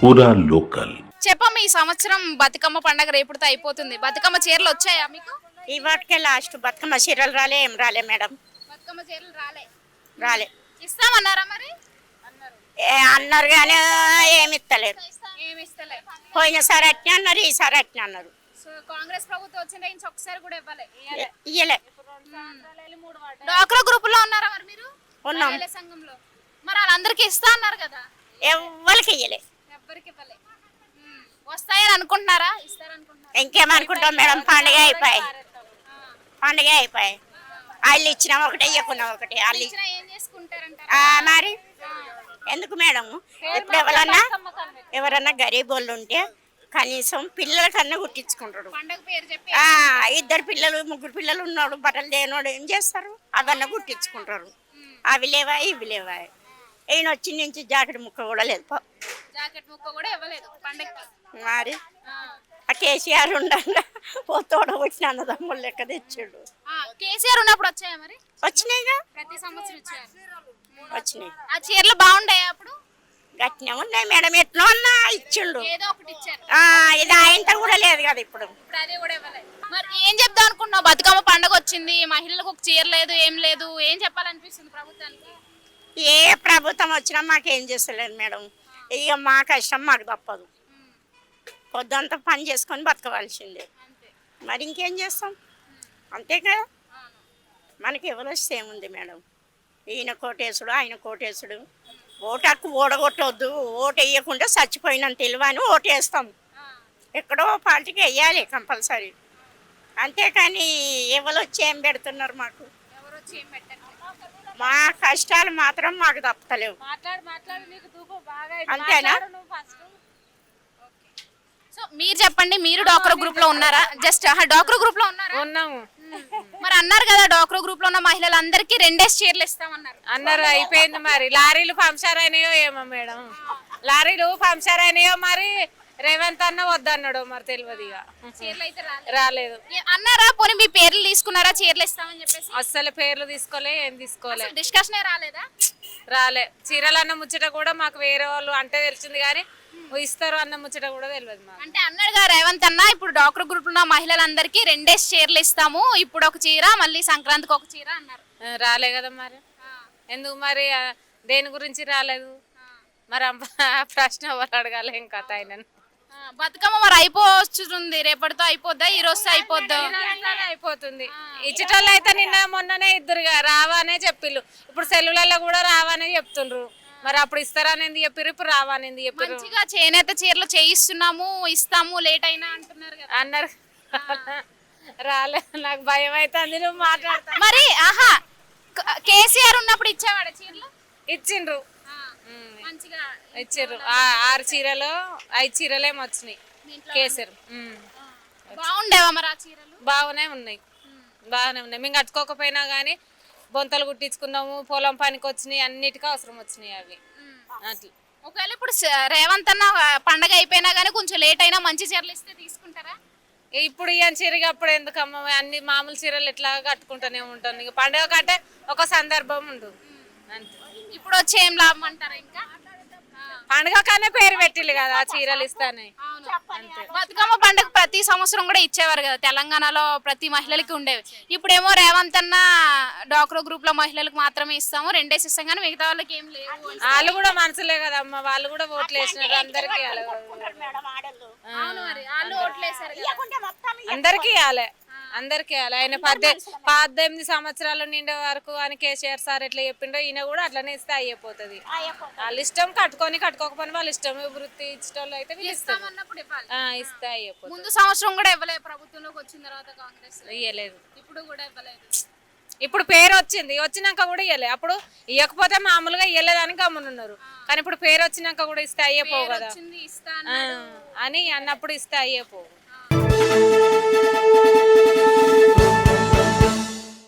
పూరా లోకల్. చెప్పమ్మ, ఈ సంవత్సరం బతుకమ్మ పండగ రేపుతో అయిపోతుంది. బతుకమ్మ చీరలు వచ్చాయా మీకు? ఈ వాటికే లాస్ట్ బతుకమ్మ చీరలు రాలే, ఏం రాలే మేడం. బతుకమ్మ చీరలు రాలే. ఇస్తామన్నారా మరి? అన్నారు కానీ ఏమి ఇస్తలేరు. ఏమి ఇస్తలేదు. పోయినసారి అట్నే అన్నారు, ఈసారి అట్నే అన్నారు. సో కాంగ్రెస్ ప్రభుత్వం వచ్చిన ఒక్కసారి కూడా ఇవ్వలే. ఇయ్యలే. డ్వాక్రా గ్రూప్ లో ఉన్నారా మరి మీరు? ఉన్నాం. మహిళా సంఘంలో. మరి వాళ్ళందరికీ ఇస్తా అన్నారు కదా? ఎవ్వరికి ఇయ్యలే. ఎవ్వరికి ఇవ్వలే. వస్తాయని అనుకుంటున్నారా? ఇస్తారనుకుంటున్నారా? ఇంకేమనుకుంటాం మేడం, పండుగ అయిపోయి వాళ్ళు ఇచ్చినా ఒకటే, ఇవ్వకున్నా ఒకటే. వాళ్ళు ఏం చేసుకుంటారంట మరి ఎందుకు మేడం, ఇప్పుడు ఎవరన్నా గరీబ్ వాళ్ళు ఉంటే కనీసం పిల్లల కన్నా కుట్టించుకుంటాడు. పండగ పేరు చెప్పి ఇద్దరు పిల్లలు ముగ్గురు పిల్లలు ఉన్నాడు, బట్టలు లేనోడు ఏం చేస్తారు? అవన్నీ కుట్టించుకుంటారు. అవి లేవా ఇవి లేవా. ఈయన వచ్చి నుంచి జాకెట్ ముక్క కూడా లేదు. జాకెట్ ముక్క కూడా ఇవ్వలేదు పండగకి. మరి ఆ కేసీఆర్ ఉండంగా తోడ వచ్చిన అన్నదమ్ములు లెక్క తెచ్చాడు. కేసీఆర్ ఉన్నప్పుడు వచ్చాయా మరి? వచ్చినాయిగా, ప్రతి సంవత్సరం వచ్చాయి. వచ్చినాయి. ఆ చీరలు బాగుంటాయి అప్పుడు? గట్టినే ఉన్నాయి మేడం, ఎట్లా ఉన్నా ఇచ్చిండు. ఏదో ఒకటి ఇచ్చారు. ఇది ఆయనతో కూడా లేదు కదా ఇప్పుడు. అదే కూడా ఇవ్వలేదు. మరి ఏం చెప్దాం అనుకున్నావు? బతుకమ్మ పండగ వచ్చింది, మహిళలకు ఒక చీర లేదు, ఏం లేదు, ఏం చెప్పాలనిపిస్తుంది ప్రభుత్వానికి? ఏ ప్రభుత్వం వచ్చినా మాకేం చేస్తలేదు మేడం. ఇక మా కష్టం మాకు తప్పదు. పొద్దుంతా పని చేసుకొని బతకవలసిందే. మరి ఇంకేం చేస్తాం, అంతే కదా. మనకి ఎవరు వస్తే ఏముంది మేడం. ఈయన కోటేసుడు ఆయన కోటేసుడు. ఓటు హక్కు ఓడగొట్టవద్దు, ఓటు వేయకుండా చచ్చిపోయినంత తెలివి అని ఓటు వేస్తాం. ఎక్కడో పార్టీకి వేయాలి కంపల్సరీ. అంతేకాని ఎవరు వచ్చి ఏం పెడుతున్నారు మాకు? మా కష్టాలు మాత్రం మాకు తప్పలేవు. అంతేనా? సో మీరు చెప్పండి, మీరు డ్వాక్రా గ్రూప్ లో ఉన్నారా? జస్ట్ డ్వాక్రా గ్రూప్ లో ఉన్నారా? ఉన్నాము. మరి అన్నారు కదా డ్వాక్రా గ్రూప్ లో ఉన్న మహిళలందరికీ 2 చీరలు ఇస్తామన్నారు. అన్నారు, అయిపోయింది. మరి లారీలు పంక్చర్ అయినాయో ఏమో మేడం, లారీలు పంక్చర్ అయినాయో మరి రేవంత్ అన్న వద్దన్నాడు, మరి తెలియదు. ఇక చీరలు అయితే రాలేదు అన్నారా? పోనీ మీ పేర్లు తీసుకున్నారా చీరలు ఇస్తామని చెప్పేసి? అస్సలు పేర్లు తీసుకోలే, ఏం తీసుకోలే. డిస్కషన్ రాలేదా? రాలే. చీరలు అన్న ముచ్చట కూడా మాకు వేరే వాళ్ళు అంటే తెలిసింది, కానీ ఇస్తారు అన్న ముచ్చట కూడా తెలియదు మాకు. అంటే అన్నాడుగా రేవంత్ అన్న, ఇప్పుడు డ్వాక్రా గ్రూప్ ఉన్న మహిళలందరికీ 2 చీరలు ఇస్తాము, ఇప్పుడు ఒక చీర, మళ్ళీ సంక్రాంతికి ఒక చీర అన్నారు. రాలే కదా మరి. ఎందుకు మరి, దేని గురించి రాలేదు మరి? ప్రశ్న ఎవరు అడగాలి ఇంకా ఆయన. బతుకమ్మ మరి అయిపోతుంది, రేపటితో అయిపోద్దా? ఈ రోజు అయిపోద్దా? అయిపోతుంది. ఇచ్చటోళ్ళు అయితే నిన్న మొన్ననే ఇద్దరుగా రావానే చెప్పిళ్ళు, ఇప్పుడు సెల్లులలో కూడా రావానే చెప్తుండ్రు. మరి అప్పుడు ఇస్తారనేది చెప్పారు, ఇప్పుడు రావానేది చెప్పారు. మంచిగా చేనేత చీరలు చేయిస్తున్నాము, ఇస్తాము, లేట్ అయినా అంటున్నారు కదా. అన్నారు. రాలే, నాకు భయం అవుతుంది నువ్వు మాట్లాడతా. మరి కేసీఆర్ ఉన్నప్పుడు ఇచ్చేవాడు చీరలు? ఇచ్చిండ్రు, మంచిగా ఇచ్చారు. 6 చీరలు 5 చీరలేమో వచ్చినాయి కేసీఆర్. బాగుండేవా మరి ఆ చీరలు? బాగానే ఉన్నాయి, బాగానే ఉన్నాయి. మేము కట్టుకోకపోయినా కానీ బొంతలు కుట్టించుకున్నాము, పొలం పనికి వచ్చినాయి, అన్నిటికీ అవసరం వచ్చినాయి అవి. అట్లా ఒకవేళ ఇప్పుడు రేవంత్ అన్న పండగ అయిపోయినా కానీ కొంచెం లేట్ అయినా మంచి చీరలు ఇస్తే తీసుకుంటారా? ఇప్పుడు ఇవన్నీ చీరగా అప్పుడు ఎందుకమ్మ, అన్ని మామూలు చీరలు ఎట్లా కట్టుకుంటూనే ఉంటాను. ఇక పండుగ కంటే ఒక సందర్భం ఉండు అంతే. ఇప్పుడు వచ్చి ఏం లాభం అంటారా? ఇంకా పండుగ కానీ పేరు పెట్టిల్లు కదా ఆ చీరలు ఇస్తానే. బతుకమ్మ పండుగ ప్రతి సంవత్సరం కూడా ఇచ్చేవారు కదా తెలంగాణలో, ప్రతి మహిళలకి ఉండేవి. ఇప్పుడేమో రేవంత్ అన్న డ్వాక్రా గ్రూప్ లో మహిళలకు మాత్రమే ఇస్తాము, 2 ఇస్తాం కానీ మిగతా వాళ్ళకి ఏం లేవు. వాళ్ళు కూడా మనసులే కదమ్మా, వాళ్ళు కూడా ఓట్లు వేసినారు. అందరికి అందరికి ఇవ్వాలి, అందరికి ఇవ్వాలి. ఆయన 18 సంవత్సరాలు నిండే వరకు అని కేసీఆర్ సార్ ఎట్లా చెప్పిండో ఈయన కూడా అట్లనే ఇస్తే అయిపోతుంది. వాళ్ళ ఇష్టం, కట్టుకోకపోయినా వాళ్ళ ఇష్టం. వృత్తి ఇష్టం అయితే ఇస్తే అయిపోతుంది. ముందు సంవత్సరం కూడా ఇవ్వలేదు, ప్రభుత్వంలోకి వచ్చిన తర్వాత కాంగ్రెస్ ఇవ్వలేదు. ఇప్పుడు కూడా ఇవ్వలేదు. ఇప్పుడు పేరు వచ్చింది, వచ్చినాక కూడా ఇవ్వలే. అప్పుడు ఇవ్వకపోతే మామూలుగా ఇవ్వలేదని గమ్మునున్నారు, కానీ ఇప్పుడు పేరు వచ్చినాక కూడా ఇస్తే అయ్యేపోవు కదా అని అన్నప్పుడు ఇస్తే అయ్యేపోవు.